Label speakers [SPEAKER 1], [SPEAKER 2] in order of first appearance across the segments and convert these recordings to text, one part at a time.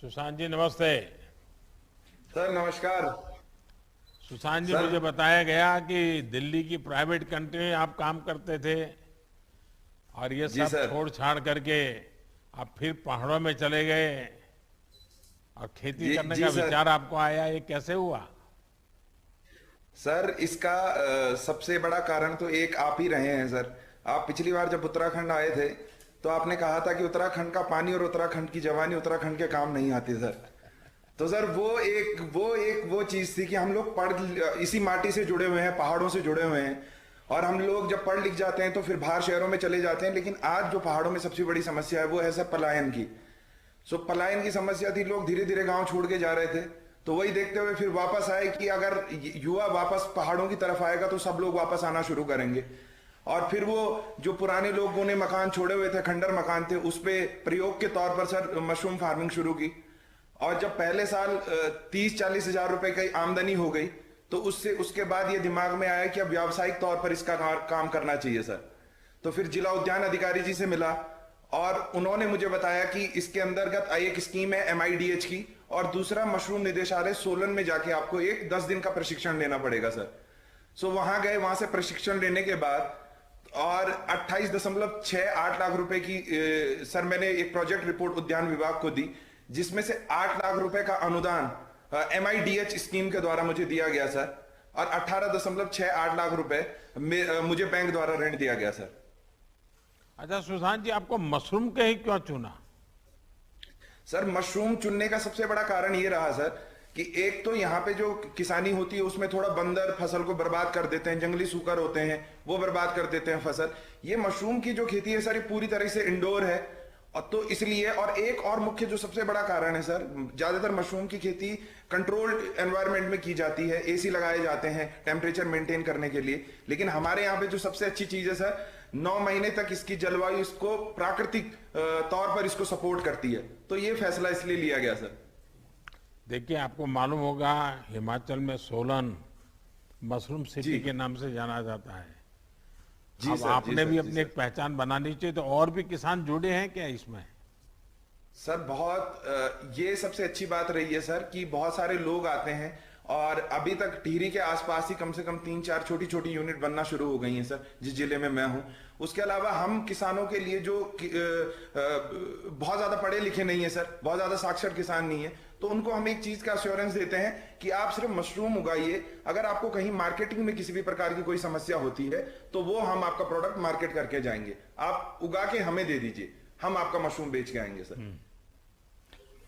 [SPEAKER 1] सुशांत जी नमस्ते।
[SPEAKER 2] सर नमस्कार।
[SPEAKER 1] सुशांत जी,
[SPEAKER 2] सर।
[SPEAKER 1] मुझे बताया गया कि दिल्ली की प्राइवेट कंपनी में आप काम करते थे और ये
[SPEAKER 2] जी
[SPEAKER 1] सब
[SPEAKER 2] सर।
[SPEAKER 1] छोड़ छाड़ करके आप फिर पहाड़ों में चले गए और खेती
[SPEAKER 2] जी
[SPEAKER 1] करने का
[SPEAKER 2] जी सर।
[SPEAKER 1] विचार आपको आया, ये कैसे हुआ?
[SPEAKER 2] सर इसका सबसे बड़ा कारण तो एक आप ही रहे हैं सर। आप पिछली बार जब उत्तराखंड आए थे तो आपने कहा था कि उत्तराखंड का पानी और उत्तराखंड की जवानी उत्तराखंड के काम नहीं आती सर। तो सर वो चीज थी कि हम लोग पढ़ इसी माटी से जुड़े हुए हैं, पहाड़ों से जुड़े हुए हैं। और हम लोग जब पढ़ लिख जाते हैं तो फिर बाहर शहरों में चले जाते हैं, लेकिन आज जो पहाड़ों में सबसे बड़ी समस्या है वो है सर पलायन की। सो पलायन की समस्या थी, लोग धीरे धीरे गांव छोड़ के जा रहे थे। तो वही देखते हुए फिर वापस आए कि अगर युवा वापस पहाड़ों की तरफ आएगा तो सब लोग वापस आना शुरू करेंगे। और फिर वो जो पुराने लोगों ने मकान छोड़े हुए थे, खंडर मकान थे, उस पे प्रयोग के तौर पर सर मशरूम फार्मिंग शुरू की। और जब पहले साल 30-40 हजार रुपए की आमदनी हो गई तो उससे उसके बाद ये दिमाग में आया कि अब व्यावसायिक तौर पर इसका काम करना चाहिए सर। तो फिर जिला उद्यान अधिकारी जी से मिला और उन्होंने मुझे बताया कि इसके अंतर्गत एक स्कीम है MIDH की, और दूसरा मशरूम निदेशालय सोलन में जाके आपको एक 10 दिन का प्रशिक्षण लेना पड़ेगा सर। सो वहां गए, वहां से प्रशिक्षण लेने के बाद और 28.68 लाख रुपए की सर मैंने एक प्रोजेक्ट रिपोर्ट उद्यान विभाग को दी, जिसमें से 8 लाख रुपए का अनुदान MIDH स्कीम के द्वारा मुझे दिया गया सर। और 18.68 लाख रुपए मुझे बैंक द्वारा ऋण दिया गया सर।
[SPEAKER 1] अच्छा सुशांत जी, आपको मशरूम के ही क्यों चुना?
[SPEAKER 2] सर मशरूम चुनने का सबसे बड़ा कारण ये रहा सर कि एक तो यहाँ पे जो किसानी होती है उसमें थोड़ा बंदर फसल को बर्बाद कर देते हैं, जंगली सूकर होते हैं वो बर्बाद कर देते हैं फसल। ये मशरूम की जो खेती है सर ये पूरी तरह से इंडोर है। और तो इसलिए, और एक और मुख्य जो सबसे बड़ा कारण है सर, ज्यादातर मशरूम की खेती कंट्रोल्ड एनवायरनमेंट में की जाती है, AC लगाए जाते हैं टेम्परेचर मेंटेन करने के लिए। लेकिन हमारे यहाँ पे जो सबसे अच्छी चीज है सर, 9 महीने तक इसकी जलवायु इसको प्राकृतिक तौर पर इसको सपोर्ट करती है। तो ये फैसला इसलिए लिया गया सर।
[SPEAKER 1] देखिए, आपको मालूम होगा हिमाचल में सोलन मशरूम
[SPEAKER 2] जी
[SPEAKER 1] सिटी के नाम से जाना जाता है।
[SPEAKER 2] जी
[SPEAKER 1] अब
[SPEAKER 2] सर। जी
[SPEAKER 1] आपने
[SPEAKER 2] सर।
[SPEAKER 1] भी
[SPEAKER 2] जी
[SPEAKER 1] अपनी
[SPEAKER 2] सर।
[SPEAKER 1] एक पहचान बनानी चाहिए, तो और भी किसान जुड़े हैं क्या इसमें?
[SPEAKER 2] सर बहुत ये सबसे अच्छी बात रही है सर कि बहुत सारे लोग आते हैं। और अभी तक टिहरी के आसपास ही कम से कम 3-4 छोटी छोटी यूनिट बनना शुरू हो गई हैं सर, जिस जिले में मैं हूं। उसके अलावा हम किसानों के लिए जो बहुत ज्यादा पढ़े लिखे नहीं है सर, बहुत ज्यादा साक्षर किसान नहीं है, तो उनको हम एक चीज का अश्योरेंस देते हैं कि आप सिर्फ मशरूम उगाइए। अगर आपको कहीं मार्केटिंग में किसी भी प्रकार की कोई समस्या होती है तो वो हम आपका प्रोडक्ट मार्केट करके जाएंगे, आप उगा के हमें दे दीजिए, हम आपका मशरूम बेच के आएंगे सर।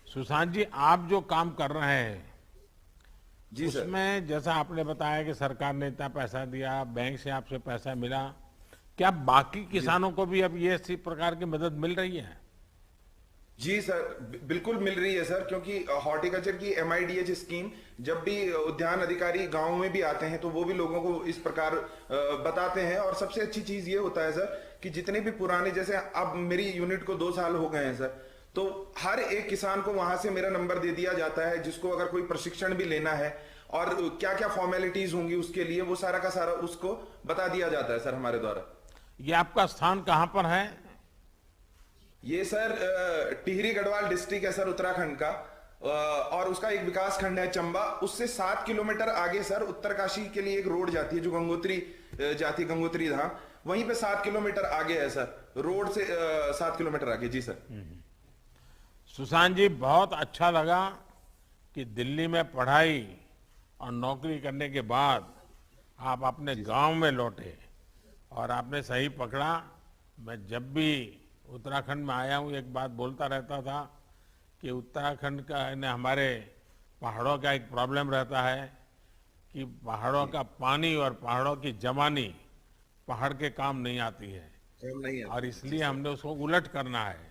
[SPEAKER 1] सुशांत जी, आप जो काम कर रहे हैं
[SPEAKER 2] जी सर।
[SPEAKER 1] उसमें जैसा आपने बताया कि सरकार ने इतना पैसा दिया, बैंक से आपसे पैसा मिला, क्या बाकी
[SPEAKER 2] जी
[SPEAKER 1] किसानों को भी अब ये इसी प्रकार की मदद मिल रही है?
[SPEAKER 2] जी सर, बिल्कुल मिल रही है सर, क्योंकि हॉर्टिकल्चर की MIDH स्कीम जब भी उद्यान अधिकारी गांव में भी आते हैं तो वो भी लोगों को इस प्रकार बताते हैं। और सबसे अच्छी चीज ये होता है सर कि जितने भी पुराने, जैसे अब मेरी यूनिट को 2 साल हो गए हैं सर, तो हर एक किसान को वहां से मेरा नंबर दे दिया जाता है, जिसको अगर कोई प्रशिक्षण भी लेना है और क्या क्या फॉर्मेलिटीज होंगी उसके लिए, वो सारा का सारा उसको बता दिया जाता है सर हमारे द्वारा।
[SPEAKER 1] ये आपका स्थान कहाँ पर है?
[SPEAKER 2] ये सर टिहरी गढ़वाल डिस्ट्रिक्ट है सर, उत्तराखंड का। और उसका एक विकास खंड है चंबा, उससे 7 किलोमीटर आगे सर उत्तरकाशी के लिए एक रोड जाती है जो गंगोत्री जाती है, गंगोत्री धाम। वहीं पे 7 किलोमीटर आगे है सर, रोड से 7 किलोमीटर आगे। जी सर।
[SPEAKER 1] सुशांत जी, बहुत अच्छा लगा कि दिल्ली में पढ़ाई और नौकरी करने के बाद आप अपने गांव में लौटे और आपने सही पकड़ा। मैं जब भी उत्तराखंड में आया हूँ एक बात बोलता रहता था कि उत्तराखंड का हमारे पहाड़ों का एक प्रॉब्लम रहता है कि पहाड़ों का पानी और पहाड़ों की जवानी पहाड़ के काम नहीं आती है,
[SPEAKER 2] हम नहीं
[SPEAKER 1] और
[SPEAKER 2] आते। जी
[SPEAKER 1] इसलिए
[SPEAKER 2] सर।
[SPEAKER 1] हमने उसको उलट करना है।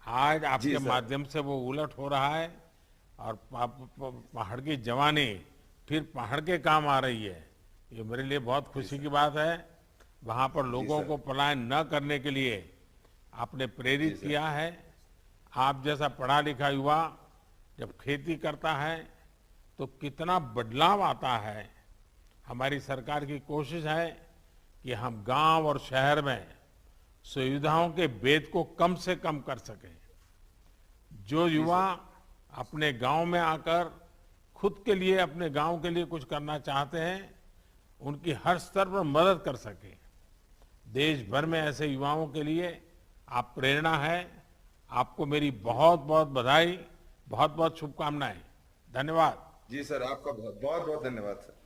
[SPEAKER 1] आज
[SPEAKER 2] जी
[SPEAKER 1] आपके
[SPEAKER 2] सर।
[SPEAKER 1] माध्यम से वो उलट हो रहा है और पहाड़ की जवानी फिर पहाड़ के काम आ रही है। ये मेरे लिए बहुत
[SPEAKER 2] जी
[SPEAKER 1] खुशी की
[SPEAKER 2] सर।
[SPEAKER 1] बात है। वहाँ पर
[SPEAKER 2] जी
[SPEAKER 1] लोगों
[SPEAKER 2] सर।
[SPEAKER 1] को पलायन न करने के लिए आपने
[SPEAKER 2] जी
[SPEAKER 1] प्रेरित
[SPEAKER 2] सर।
[SPEAKER 1] किया है। आप जैसा पढ़ा लिखा युवा जब खेती करता है तो कितना बदलाव आता है। हमारी सरकार की कोशिश है कि हम गांव और शहर में सुविधाओं के भेद को कम से कम कर सकें। जो
[SPEAKER 2] जी
[SPEAKER 1] युवा
[SPEAKER 2] सर।
[SPEAKER 1] अपने गांव में आकर खुद के लिए, अपने गांव के लिए कुछ करना चाहते हैं, उनकी हर स्तर पर मदद कर सके। देश भर में ऐसे युवाओं के लिए आप प्रेरणा है। आपको मेरी बहुत बहुत बधाई, बहुत बहुत शुभकामनाएं। धन्यवाद।
[SPEAKER 2] जी सर, आपका बहुत बहुत धन्यवाद सर।